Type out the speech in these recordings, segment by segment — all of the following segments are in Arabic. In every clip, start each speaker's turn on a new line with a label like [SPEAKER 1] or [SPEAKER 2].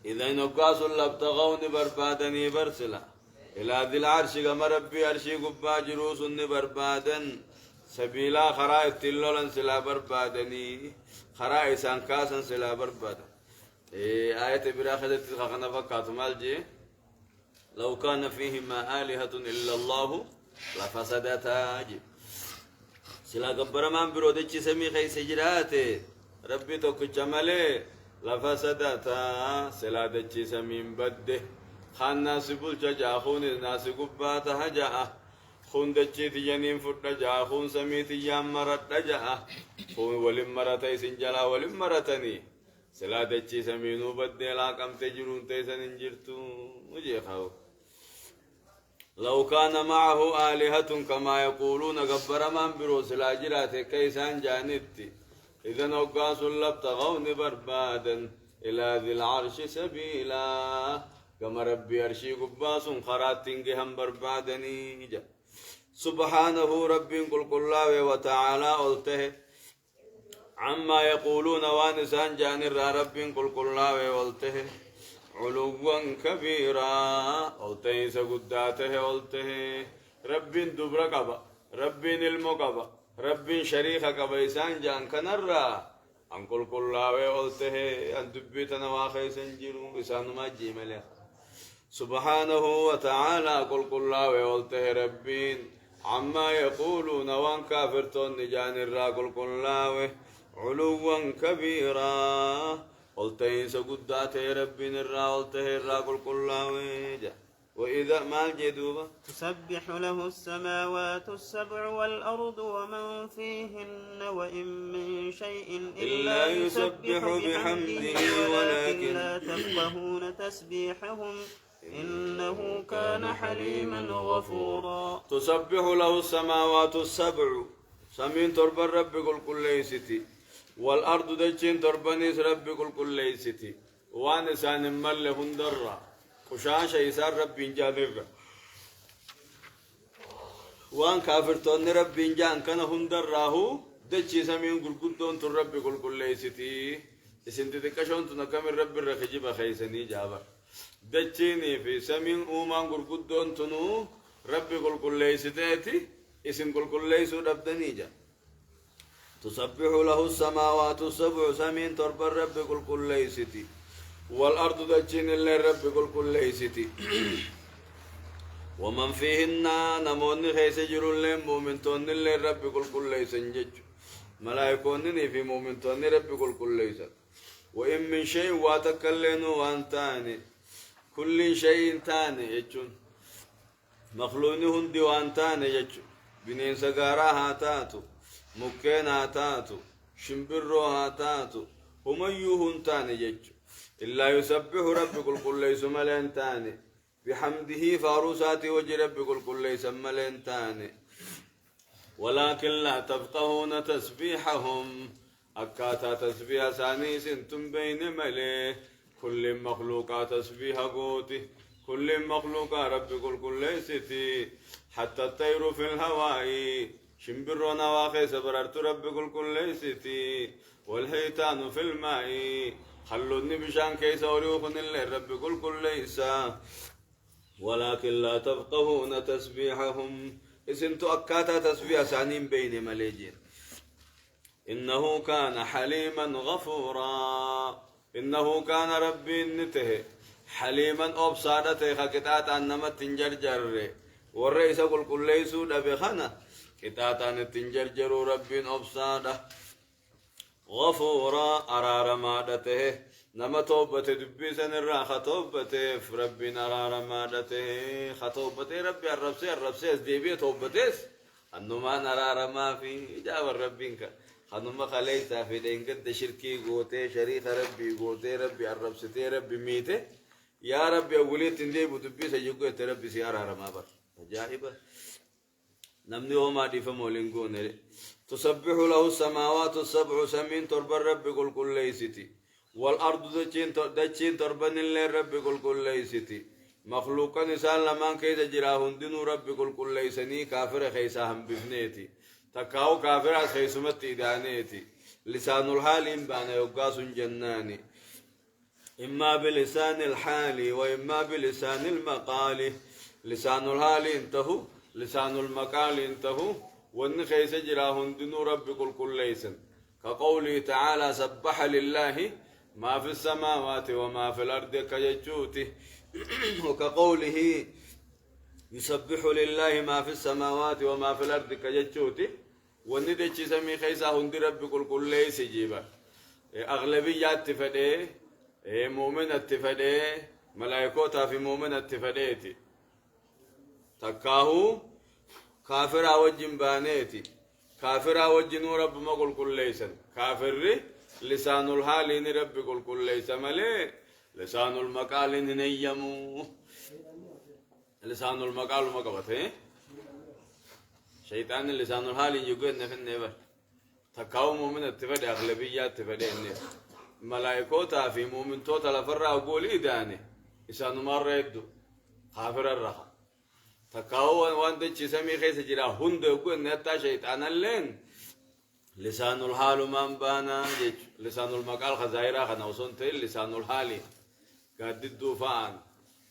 [SPEAKER 1] إذا نقاس لابتغون بربادني برسلا إلى ذي العرش كما ربي عرشي قبا جروس بربادا سبيلا خرائط تلولا سلا بربادني خرائط سانكاسا سلا بربادا آية براخدة تخاقنا فكات مالجي لو كان فيهما آلهة إلا الله لفسدتا جي سلا قبر من برودتش سمي خيس جراته ربي توك جمالي لفسدتا سلا دتش سمين بده خان ناس بلجا جاخون الناس قباتها جاء خون دتش تجنين فرد جاء خون سميت يام مرد جاء خون ولم مرتي سنجلا ولم مرتني سلا دتش سمينو بده لا كم تجرون تيسن انجرتو مجي خاو لو كان معه آلهة كما يقولون قبر من بروس الأجرات كيسان جانبتي إذا نقاس لابتغون بربادا إلى ذي العرش سبيلا كما ربي أرشي قباس خرات هم بربادني جا سبحانه ربي قل الله وتعالى قلته عما يقولون وانسان جانر ربي قل الله قلته علوا كبيرا قلته سقداته قلته رب دبر قبا رب المقبا رب شريك قبا إسان جان كنرا أن قل الله قلته أن دبيتنا واخي سنجروا إسان ما جيمله سبحانه وتعالى قل الله قلته ربين عما يقولون وان كافرتون جان الرا قل الله علوا كبيرا قلته سقداته ربنا الرا قلته الرا قل الله وإذا ما الجدوبة
[SPEAKER 2] تسبح له السماوات السبع والأرض ومن فيهن وإن من شيء إلا يسبح بحمده ولكن لا تفقهون تسبيحهم إنه كان حليما غفورا
[SPEAKER 1] تسبح له السماوات السبع سمين ترب الرب قل كل ليستي والأرض دجين تربنيس رب قل كل ليستي وانسان مل هندرا خشاش يسار رب جانر وان كافر تون رب جان كان هندراه دجي سمين قل قدون ترب قل كل ليستي اسنت تكشون تنكم الرب الرخجب خيسني جابر دجيني في سمين اومان قل قدون تنو رب قل كل ليستي اسم قل كل ليسو ربدني جا تسبح له السماوات السبع سمين ترب الرب قل كل ليستي والأرض دجين اللي رب قل كل ليستي ومن فيهن نمون خيس جرون لهم مؤمنتون اللي رب قل كل ليسن جج ملايكون في مؤمنتون رب قل كل ليسن وإن من شيء واتكلنوا وانتاني كل شيء تاني يجون مخلونهم ديوان تاني يجون بنين سقارا هاتاتو مكين هاتاتو شمبرو هاتاتو هم يوهن تاني يجون إلا يسبح رب كل ليس ملين تاني بحمده فاروسات وجه رب كل ليس ملين تاني ولكن لا تفقهون تسبيحهم أكاتا تسبيح سانيس انتم بين مليه كل مخلوقات تسبيح قوتي كل مخلوق رب كل ليستي حتى الطير في الهواء شمبرنا واخي سبررت رب كل ليستي والحيتان في الماء خلوني بشان كيس وريوخن اللي رب كل ليسا ولكن لا تفقهون تسبيحهم اسنتو أكاتا تسبيح سانين بين مليجين إنه كان حليما غفورا إنه كان ربي نته حليما أبصارته خكتات أنما تنجرجر والرئيس قل كل ليسو دبخنا كتات أن تنجرجر ربي أبصاره غفورا أرار مادته نما توبته دبي سنرا خطوبته ربنا أرار مادته خطوبته ربي الربسي ديبي توبته أنه ما نرار ما في جاب ربينك خنما خليتا في دينك شركي قوتي شريك ربي قوتي ربي الربسي ربي ميته يا ربي أولي تندي بدبي سيجوكو ربي سيارة ما بر جائبة نمني وما دي فمولينكو نري تسبح له السماوات السبع سمين ترب الرب كل ليستي والأرض دجين تربن اللي رب كل ليستي مخلوقا نسان لمن كيس جراهن دينو رب كل ليسني كافر خيساهم بفنيتي تكاو كافر خيسمت إدانيتي لسان الحال بان يقاس جناني إما بلسان الحال وإما بلسان المقال. لسان الحال انتهوا لسان المقال انتهوا وان خيس جراهن دنو رب كل ليسن كقوله تعالى سبح لله ما في السماوات وما في الأرض كجوته وكقوله يسبح لله ما في السماوات وما في الأرض كجوته وندي سمي خيسا هند رب كل ليس جيبا أغلبيات تفدي مؤمن التفدي ملائكوتا في مؤمن التفديتي تكاهو كافر وجن بانيتي كافر وجن رب ما قل كل ليسن كافر لسان الحال رب قل كل ليس ملي لسان المقال نيمو لسان المقال ما قبته شيطان لسان الحال يقول نفن نبر تكاو مؤمن التفدي أغلبيات تفدي الناس ملائكوتا في مؤمن توتا لفرع أقول إداني لسان مرة يدو كافر الرخا تكاو وان دچ سمي خيس جرا هند يقول نتا شيطان اللين لسان الحال من بانا لسان المقال خزائرا خنوصن تل لسان الحال قد الدوفان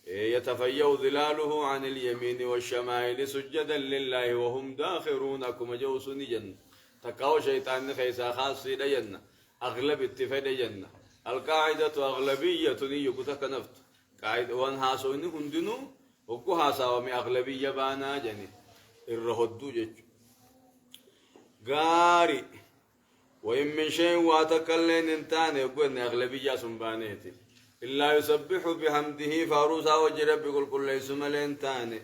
[SPEAKER 1] يتفيأ ظلاله عن اليمين والشمائل سجدا لله وهم داخرون كما جوسني جنة تكاو شيطان خيسا خاص جنة أغلب اتفاد جنة القاعدة أغلبية يكتك نفط قاعدة وان هاسوني هندنو وكو هاساومي أغلبية بانا جنة الرهدو جج غاري وإن من شيء واتكلن انتان يقول أغلبية سنبانيتي إلا يسبح بحمده فاروسا وجرب كل ليس ملنتان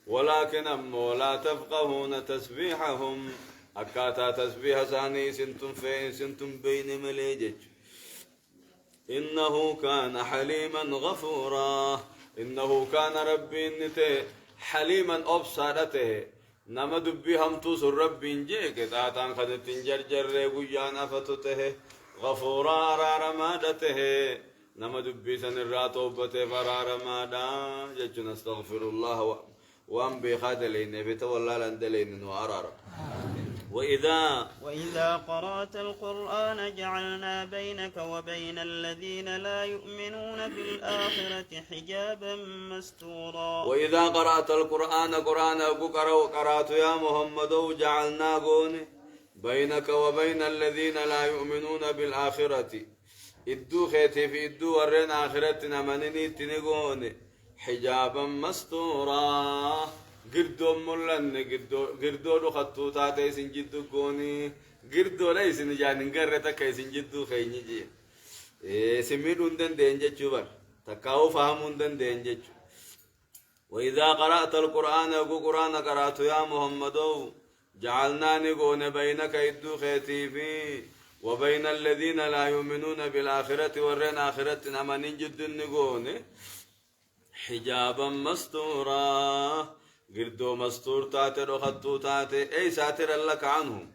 [SPEAKER 1] ولكن أمو لا تفقهون تسبيحهم أكاتا تسبيح ثاني سنتم فين سنتم بين مليجج إنه كان حليما غفورا إنه كان ربي نته حليما أبصارته نما دبي هم توسر ربي نجيك تاتان خدت جرجر ريقيانا فتته غفورا رارمادته نما دبي سن الراتوبته فرارمادا جج نستغفر الله وان بخاد لين بتولى لندلين وعرار
[SPEAKER 2] وإذا قرأت القرآن جعلنا بينك وبين الذين لا يؤمنون بالآخرة حجابا مستورا
[SPEAKER 1] وإذا قرأت القرآن قرأت يا محمد جعلنا بينك وبين الذين لا يؤمنون بالآخرة إدو خيتي في إدو ورين آخرتنا منني تنقون حجابا مستورا قردو ملن قردو دخطو تاتي سنجدو كوني قردو ليس نجان نقرر كي سنجدو خيني جي سميد اندن دين جتشو تكاو فهم اندن دين جتشو وإذا قرأت القرآن قرآن قرأت يا محمد جعلنا نقون بينك إدو خيتي في وبين الذين لا يؤمنون بالآخرة ورين آخرتنا من جد نقون حجابا مستورا قردو مستور تاتي رخطو تاتي اي ساتر لك عنهم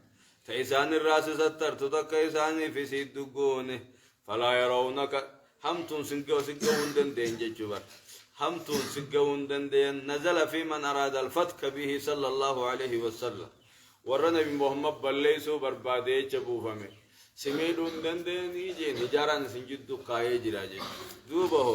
[SPEAKER 1] فإسان الراس ستر تدك إساني في سيد دقونه فلا يرونك همتون سنقو هندن دين ججبر همتون سنقو هندن دين نزل في من أراد الفتك به صلى الله عليه وسلم ورنا بمحمد بليسو بربادي جبو فمي سميد هندن دين يجي نجاران سنجدو قاية جراجي دوبه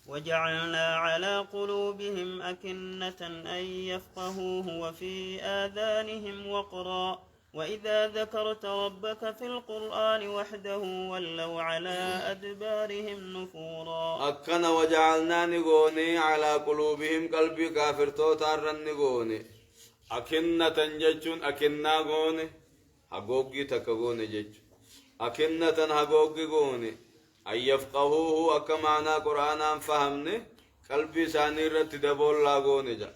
[SPEAKER 2] وجعلنا على قلوبهم أكنة أن يفقهوه وفي آذانهم وقرا وإذا ذكرت ربك في القرآن وحده ولوا على أدبارهم نفورا
[SPEAKER 1] أكن وجعلنا نقوني على قلوبهم قلبي كافر توتار نقوني أكنة ججون أكنا قوني حقوقي تكقوني جج أكنة حقوقي قوني أن يفقهوه أكمعنا قرآنا فهمني قلبي ساني رت دبول لاغوني جا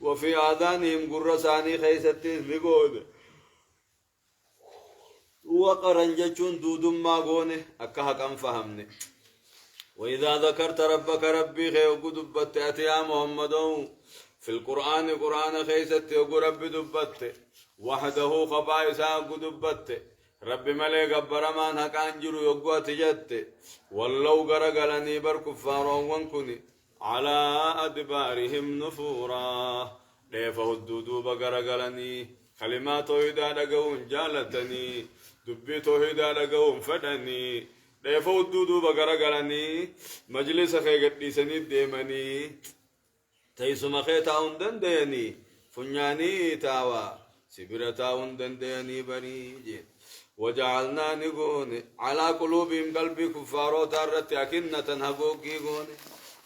[SPEAKER 1] وفي آذانهم قر ساني خيستيس لغود وقرن جچون دودم ما غوني أكا حقا فهمني وإذا ذكرت ربك ربي خيو قدبت أتيا محمد في القرآن قرآن خيستي وقو ربي دبت وحده خبائسا قدبت ربي ملك برمان هكان جرو يقوى تجت ولو غرغلني بر كفارا وانكني على أدبارهم نفورا ليفه الدودو بغرغلني كلمات توحيدا دغون جالتني دبي توحيدا دغون فدني ديفو دودو بقرا قالني مجلس خيقت لسني ديمني تيسما خيتا عندن ديني فنياني تاوا سبرتا عندن ديني بني جين وجعلنا نقول على قلوبهم قلبي كفارو تارت أكنة هقوقي قول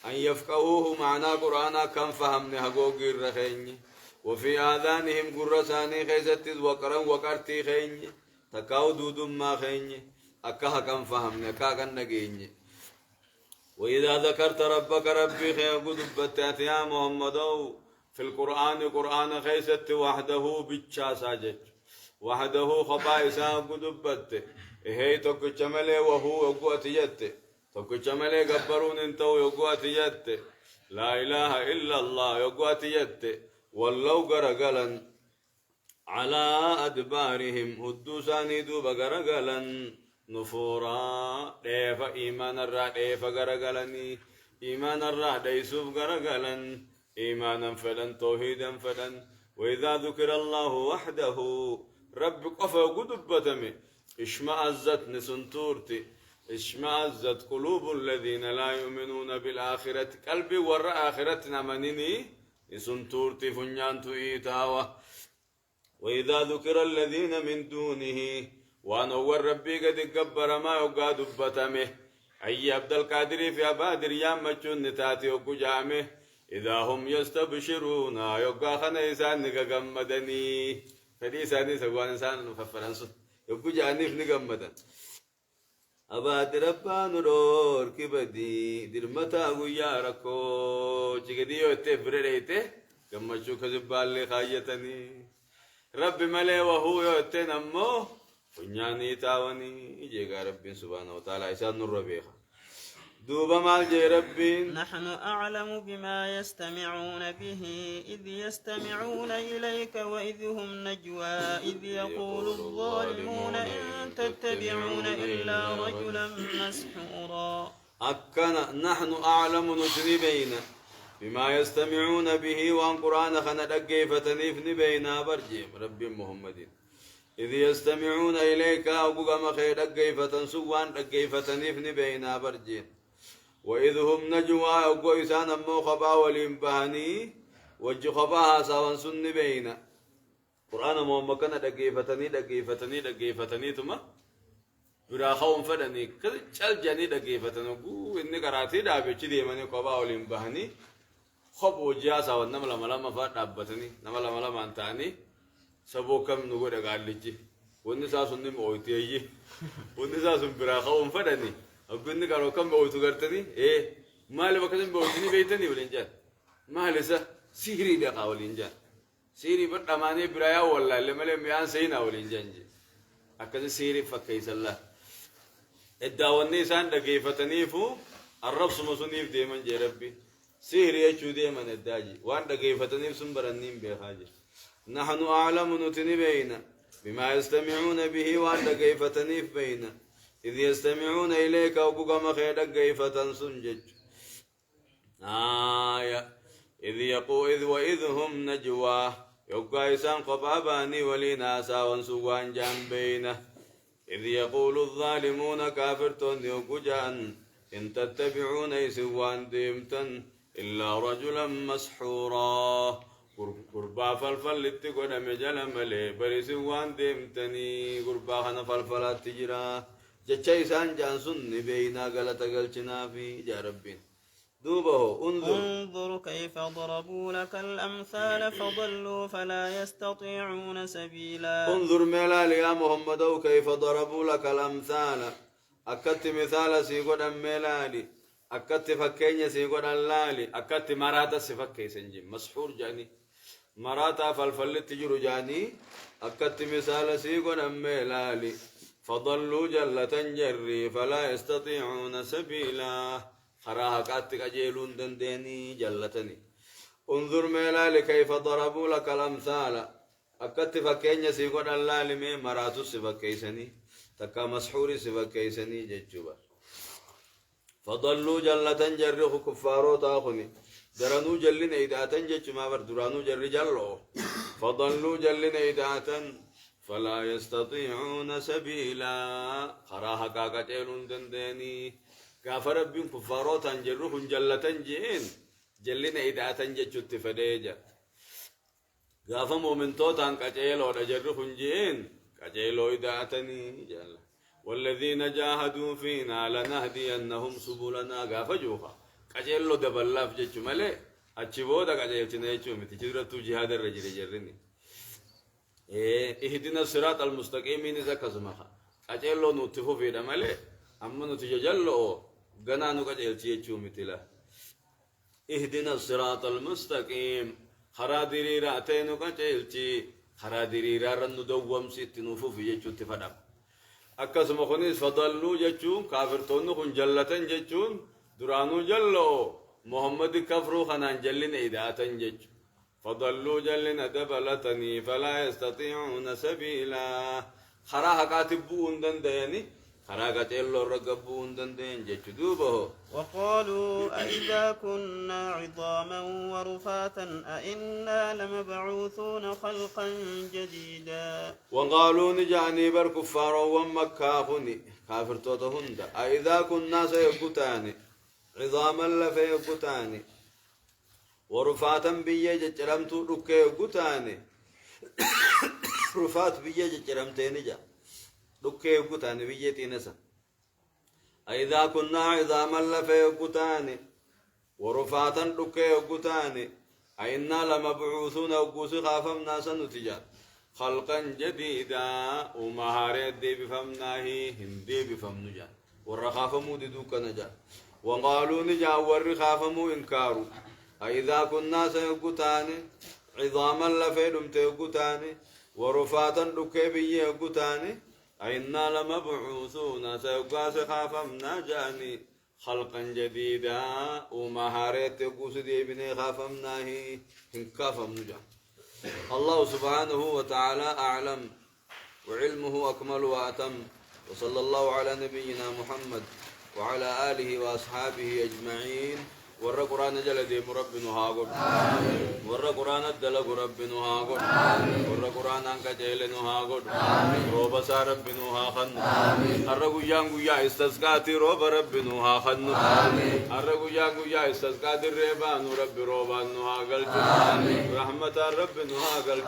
[SPEAKER 1] أن يفقهوه معنى قرآن كم فهمني هقوقي الرخيني وفي آذانهم قرساني خيزت وقرا وقرتي خيني تكاو دودم ما خيني أكها كم فهمني أكا نقيني وإذا ذكرت ربك ربي خير قدبت يا محمد في القرآن قرآن خيست وحده بالشاساجج وحده خبائسا قدبت هي توك شمله وهو يقوت يت توك شمله قبرون انتو يقوت يت لا إله إلا الله يقوت يت ولو قرقلا على أدبارهم هدوساني دوب قرقلا نفورا ديف إيمان الرا ديف قرقلني إيمان الرا ديسوف قرقلا إيمانا فلن توحيدا فلن وإذا ذكر الله وحده رب قفا قدبتمي اشمأزت نسنتورتي اشمأزت قلوب الذين لا يؤمنون بالآخرة قلبي ورا آخرتنا منيني نسنتورتي فنيانتو إيتاوة وإذا ذكر الذين من دونه وأنا هو ربي قد قبر ما يقع دبتمه أي عبد القادر في أبادر يا مجون نتاتي وقجامه إذا هم يستبشرون يقع خنيسان نقمدني فليساني سوان إنسان ففرنسو يقول جاني في نقمدا أباد ربان رور كبدي درمتا ويا ركو جيدي يوتفر ريته كما شو كذبال لي خايتني رب ملي وهو يوتن أمو فنياني تاوني جيغا ربي سبحانه وتعالى إسان الربيخ دوبا مال جي ربي
[SPEAKER 2] نحن أعلم بما يستمعون به إذ يستمعون إليك وإذ هم نجوى إذ يقول الظالمون إن تتبعون إلا رجلا مسحورا
[SPEAKER 1] أكنا نحن أعلم نتنبين بما يستمعون به وأن قرآن خنا دقيفتني بينا برجيم ربي محمد إذ يستمعون إليك أبوغا مخي دقيفة سوان دقيفتني بينا برجيم وإذ هم نجوى أقوى إسان أمو خبا والإنبهني وجه خباها سوان سن بينا قرآن محمد كان دقيفتني ثم برا خوم فدني كل چل جاني دقيفتني قو إني قراتي دابي چدي مني خبا والإنبهني خب وجيا سوان نملا ملا مفاد دابتني نملا ملا مانتاني سبو كم نقول دقال لجي ونسا سنني مويتي ونسا سن برا خوم فدني أقول لك أنا كم بقول تقرتني إيه مالي بكذا بقولني بيتني ولينجان مالي سا سيري دقا ولينجان سيري بتماني برايا والله اللي ملي ميان سينا ولينجان جي أكذا سيري فكيس الله الداوني سان دقيفتني فو الرب سمسوني ديمن جي ربي سيري يشو ديمن الداجي وان دقيفتني سنبرني بحاجة نحن أعلم نتني بينا بما يستمعون به وان دقيفتني بينا إذ يستمعون إليك وبقى مخيدك كيف سنجج إذ يقول إذ وإذ هم نجوى يبقى إسان قباباني وليناسا وانسوان جنبينه إذ يقول الظالمون كافرتون يوكجان إن تتبعون إسوان ديمتن إلا رجلا مسحورا قربا فالفل لتقود مجال ملي برسوان ديمتني قربا خنا فالفلات تجرا جتشي سان جانسون بينا غلطة غلطنا في جاربين دوبه
[SPEAKER 2] انظر كيف ضربوا لك الأمثال فضلوا فلا يستطيعون سبيلا
[SPEAKER 1] انظر ملال يا محمد كيف ضربوا لك الأمثال أكت مثال سيقود ملالي أكت فكيني سيقود اللالي أكت مراتا سفكي سنجي مسحور جاني مراتا فالفل تجر جاني أكت مثال سيقود ملالي فضلوا جلة جري فلا يستطيعون سبيلا خراها قاتك أجيلون دنديني جلتني انظر ميلالي كيف ضربوا لك الأمثال أكت فكيني سيقول الله لمي مراتو سفكيسني تكا مسحوري سفكيسني ججوبا فضلوا جلة جري كفارو تاخني درانو جلين إيداتا جج ما بردرانو جري جلو فضلوا جلين إيداتا فلا يستطيعون سبيلا خراها كاكتيلون دندني كافر ربهم كفاروت انجروهم جلة جين جلنا إداة جتشت فديجا غافا مؤمنتوتا كتيلو نجروهم جين كتيلو إداة جل والذين جاهدوا فينا لنهدينهم سبلنا غافا جوخا كتيلو دبلاف جتشو ملي أتشبودا كتيلتنا يتشو متجرتو جهاد الرجل جرني اهدنا الصراط المستقيم إذا كزمها أجلو نتفو في دمله أما نتجلو غنانو كجل تيجو مثلا اهدنا الصراط المستقيم خراديري راتينو كجل تي خراديري رارن دوم ست نفو في جيجو تفدم أكسم خنيس فضلوا جيجو كافرتون خن جلتن جيجو درانو جلو محمد كفرو خنان جلين إداتن جيجو فضلوا جلنا دبلتني فلا يستطيعون سبيلا خراها كاتبون دنديني خراها كاتلو رقبون دندين جتدوبه
[SPEAKER 2] وقالوا أئذا كنا عظاما ورفاتا أئنا لمبعوثون خلقا جديدا
[SPEAKER 1] وقالوا نجاني بركفار ومكاهني كافر توتهند أئذا كنا سيقتاني عظاما لفيقتاني ورفاتا بيجي جرمتو ركي غتاني رفات بيجي جرمتيني جا ركي غتاني بيجي تينسا اذا كنا عظاما لفي غتاني ورفاتا ركي غتاني اينا لمبعوثون وقوس خافمنا سنتجا خلقا جديدا ومهارات دي بفمناه هندي بفمنجا ورخافمو ددوك نجا وقالوا نجا ورخافمو انكارو أإذا كنا سيقتان عظاما لفيدم تيقتان ورفاتا ركبي يقتان أئنا لمبعوثون سيقاس خافمنا جاني خلقا جديدا ومهارات تقوس دي بني خافمنا هنكافمنا جان الله سبحانه وتعالى أعلم وعلمه أكمل وأتم وصلى الله على نبينا محمد وعلى آله وأصحابه أجمعين ورّا قرآن جلدي مربّن هاقول ورّا قرآن الدلق ربّن هاقول ورّا قرآن أنك جيلن هاقول روب سار ربّن هاخن أرّقو يانقو يا استسقاتي روب ربّن هاخن أرّقو يانقو يا استسقاتي ريبان رب روبان هاقل رحمة ربّن هاقل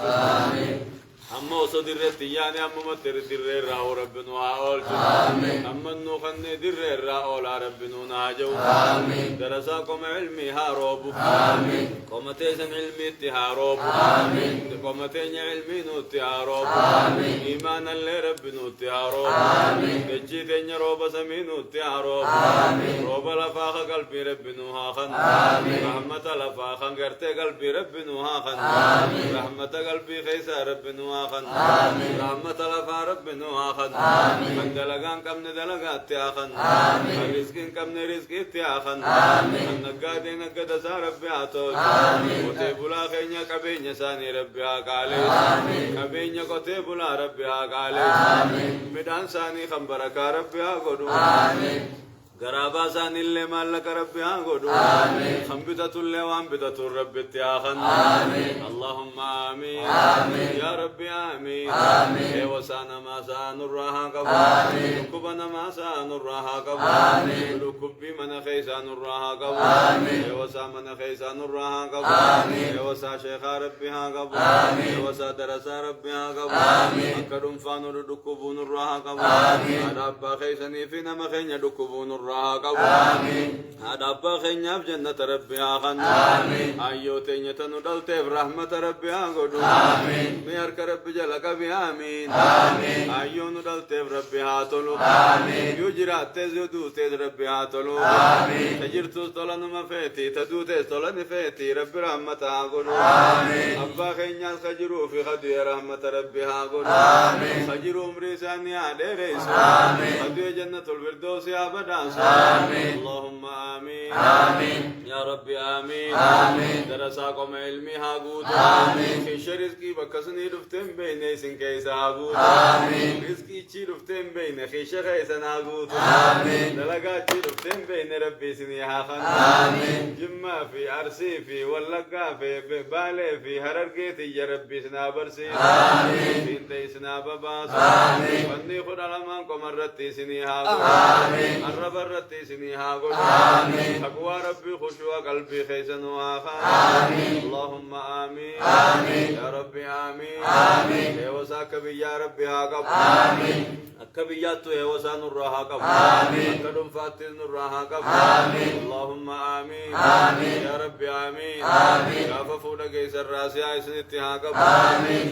[SPEAKER 1] أما وصد الرتيان أما متر الدر راو ربنا هاول أما النوخن در راول ربنا ناجو درساكم علمي هاروب قومتين علمي تهاروب قومتين علمي نتهاروب إيمانا لربنا تهاروب بجيتين روب سمين تهاروب روب لفاق قلبي ربنا هاخن رحمة لفاق غرتي قلبي ربنا هاخن رحمة قلبي خيسا ربنا رحمة لفا ربنا آخن من دلقان كم ندلقات تياخن من رزقين كم نرزقات تياخن من نقادين نقاد سا ربي آتوج وتيبولا خينيا كبينيا ساني ربي آقالي كبينيا كتيبولا ربي آقالي مدان ساني خمبركا ربي آقودو غرابا سان اللي مالك ربي هاغدو خمبتة اللي وانبتة الرب اتياخن اللهم آمين يا ربي آمين يا وسانا ما سان الراها قبو ركبنا ما سان الراها قبو ركبي من خيسان الراها قبو يا وسا من خيسان الراها قبو يا وسا شيخ ربي ها قبو يا وسا درسا ربي ها قبو أكرم فانو ركبون الراها قبو أدابا خيساني فينا مخين ركبون آمين هذا بخينا بجنة ربي آخن آمين أيوتين يتنودلت برحمة ربي آخدو آمين ميارك ربي جلك بآمين آمين أيون ندلت بربي هاتلو آمين يجرات تزدو تز ربي هاتلو آمين تجرتو استولن مفيتي تدو تستولن فيتي ربي رحمة آخدو آمين أبا خينا خجرو في خدو رحمة ربي آخدو آمين خجرو مريساني عدي ريسو آمين خدو جنة الفردوس يا بدان آمين اللهم آمين آمين يا رب آمين درساكم علمي هاقود خيش رزقي بكسني رفتن بين سن كيس هاقود رزقي تشي رفتن بين خيش خيسن هاقود دلقات تشي رفتن بين ربي سني هاخن جمع في عرسي في ولقا في بالي في هررقيتي يا ربي سنابرسي انتي سنابباس فني خد علمانكم الرتي سني هاقود الرب الرتي سني هاقود تقوى ربي خشوع قلبي خيسن وآخان اللهم آمين يا ربي آمين يا وساك بي يا ربي هاقب أكبياتو يا وسان الرهاقب أكدم فاتن الرهاقب اللهم آمين يا ربي آمين غافة فودا قيس الراسيا اسن اتهاقب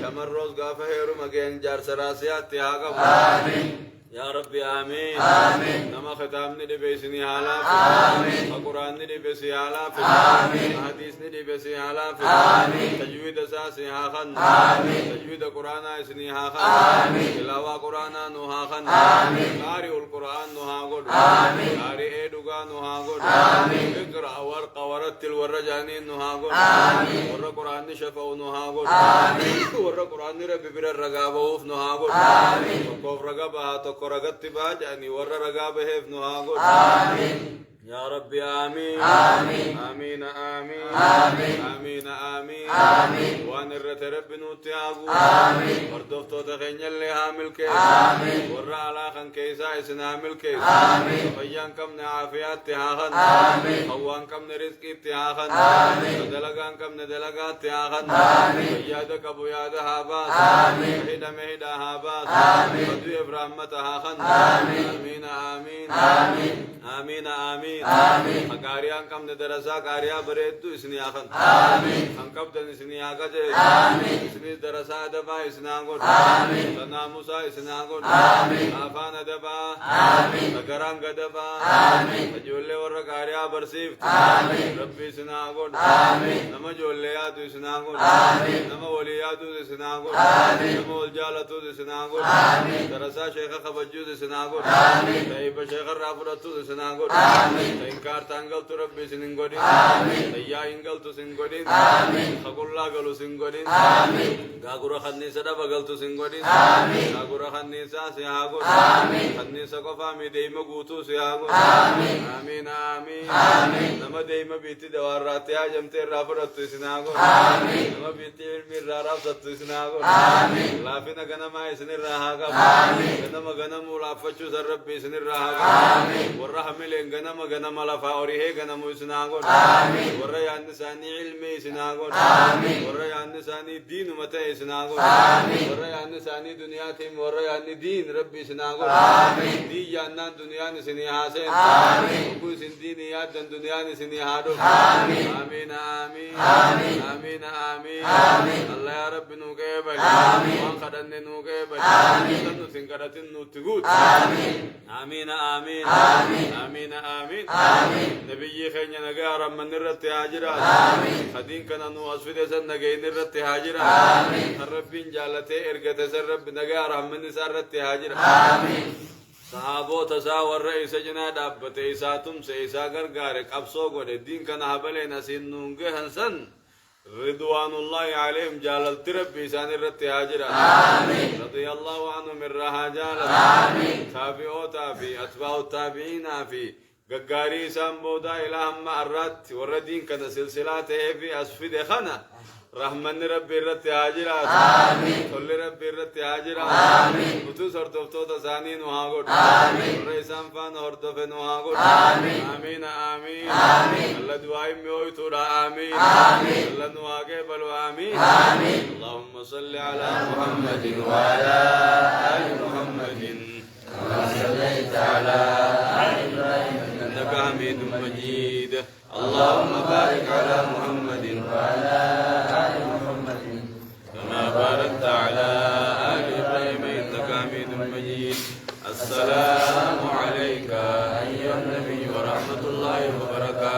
[SPEAKER 1] شمر روز غافة هيرو مگين جار سراسيا اتهاقب يا ربي آمين نما ختامني دي بيسني حالا القرآن دي بيسي حالا حديث دي بيسي حالا تجويد اساسي هاخن تجويد القرآن اسني هاخن تلاوة قرآن نوهاخن قارئ القرآن نوهاقود قارئ ايدوغا نوهاقود اقرأ ورقة ورتل ورجانين نوهاقود ور قرآن شفاو نوهاقود ور قرآن ربي بر الرقابوف نوهاقود وقوف رقابها قرقت باجاني ور رقابه ابن هاقول يا ربي آمين آمين آمين آمين آمين وان الرت رب نوتي هاقول وردفتو تخين يلي هامل كيس ور على خن كيسا اسنا هامل كيس فيان كم نعافيات تهاخن خوان كم نرزقي تهاخن دلقان كم ندلقات تهاخن فيادك ابو ياد هاباس مهدا مهدا هاباس فدو ابراهيم تهاخن آمين آمين آمين آمين قاريان كم ندرسا قاريا بريدو اسني آخن انكبدن اسني آخن اسني درسا دبا اسنا آخن تناموسا اسنا آخن آفان دبا نگران دبا جولي ور قاريا برسيف ربي اسنا آخن نما جولياتو اسنا آخن نما ولياتو اسنا آخن نما والجالتو اسنا آخن درسا شيخ خبجو اسنا آخن تايب شيخ رافرتو اسنا آخن إنكار تانغل تو ربي سنغودين تيا إنغل تو سنغودين خقولا غلو سنغودين غاغورا خنيسة دا بغل تو سنغودين غاغورا خنيسة سيهاغو خنيسة كفا مي ديما غوتو سيهاغو آمين آمين نما ديما بيتي دوار راتيا جمتي رافرتو سنهاغو نما بيتي علمي رارفتو سنهاغو لافنا غنما يسنر راهاغو غنما غنمو لافتشو سر ربي سنر راهاغو ورحملين غنما غنما لفا أوريه غنمو سنهاغو ورا يانساني علمي سنهاغو ورا يانساني دين متى سنهاغو ورا يانساني دنيا تيم ورا ياني دين ربي سنهاغو دي يانان دنيا نسني حسين وكو سن دين يادن دنيا نسني هادو آمين آمين آمين آمين الله يا رب نوكيبل وان خدن نوكيبل سنو سنكرتن نوتغوت آمين آمين آمين آمين نبي خيني نجار من الرت هاجرا خدين كنا نو أسفد سن نجين الرت هاجرا الرب جالته إرجت سر رب نجار من سرت هاجرا صحابو تساور رئيس جنا دابته إساتم سيسا غرغارك أبصو قد الدين كان هبلي نسين نونجه هنسن رضوان الله عليهم جالل تربي سان الرت هاجرا رضي الله عنهم من رها جالل تابعو تابي أتباع التابعين في غغاري سامبودا إلى هم أرات وردين كان سلسلاته في أسفد خنا رحمن ربي رت هاجرا كل ربي رت هاجرا بتو سرتوفتو تسانين وهاغود رئيسان فان هردفن وهاغود آمين آمين الله دعائي ميوي تورا آمين الله نواغي بلو آمين اللهم صل على محمد وعلى آل محمد كما صليت على آل إبراهيم إنك حميد مجيد اللهم بارك على محمد وعلى آل محمد كما باركت على آل إبراهيم إنك حميد مجيد السلام عليك أيها النبي ورحمة الله وبركاته